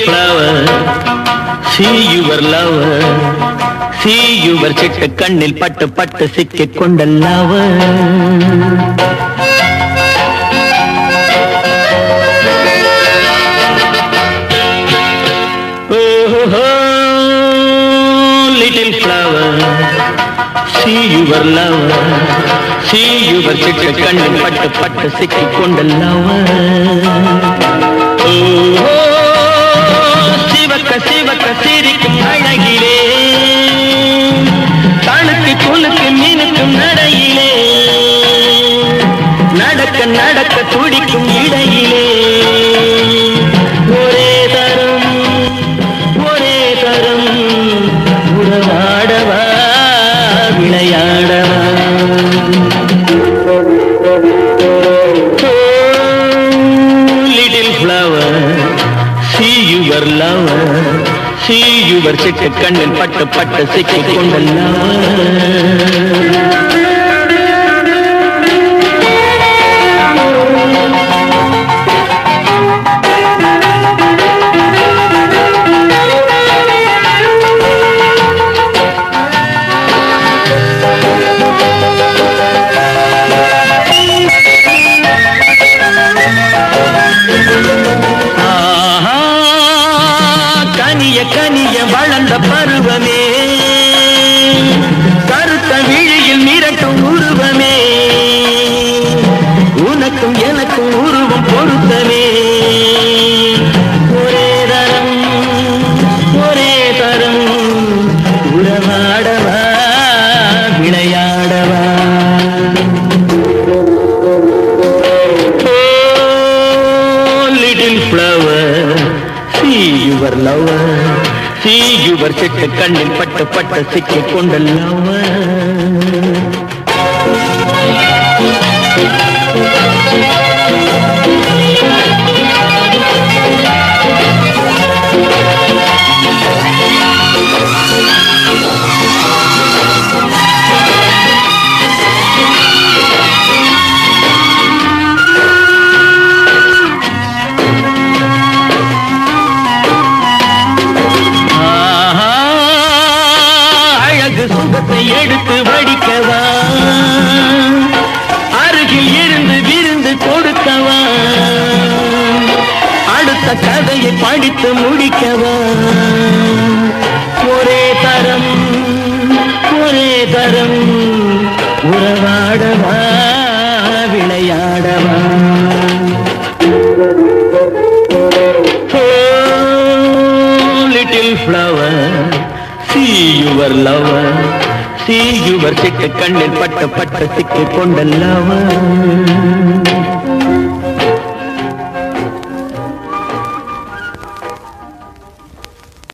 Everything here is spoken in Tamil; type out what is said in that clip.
flower, see your lover, see your சிட்டு கண்ணில் பட்டு பட்டு சிக்கிக் கொண்ட lover. Little flower, see your lover, see your சிட்டு கண்ணில் பட்டு பட்டு சிக்கிக் கொண்ட lover. சிவக்க சிவக்க சிரிக்கும் அழகிலே, தனுக்கு குலுக்கு மீனுக்கும் நடையிலே, நடக்க நடக்க துடிக்கும் இடையிலே, ஒரே தரம் உறவாடவா விளையாடவா. Little flower, see your lover, see your சிட்டு கண்ணில் பட்டு பட்டு சிக்கிக் கொண்ட lover. கனிய வளர்ந்த பருவமே, கருத்த விழியில் மிரட்டும் உருவமே, உனக்கும் எனக்கும் உருவம் பொருத்தமே, ஒரே தரம் உறவாடவா விளையாடவா. Little flower, see your lover, see your சிட்டு கண்ணில் பட்டு பட்டு சிக்கிக் கொண்ட lover. சுகத்தை எடுத்து வடிக்கவா, அருகில் இருந்து விருந்து கொடுக்கவா, அடுத்த கதையை படித்து முடிக்கவா, ஒரே தரம் உறவாடவா விளையாடவா. Little flower, see your lover, see your சிட்டு கண்ணில் பட்டு பட்டு சிக்கிக் கொண்ட lover.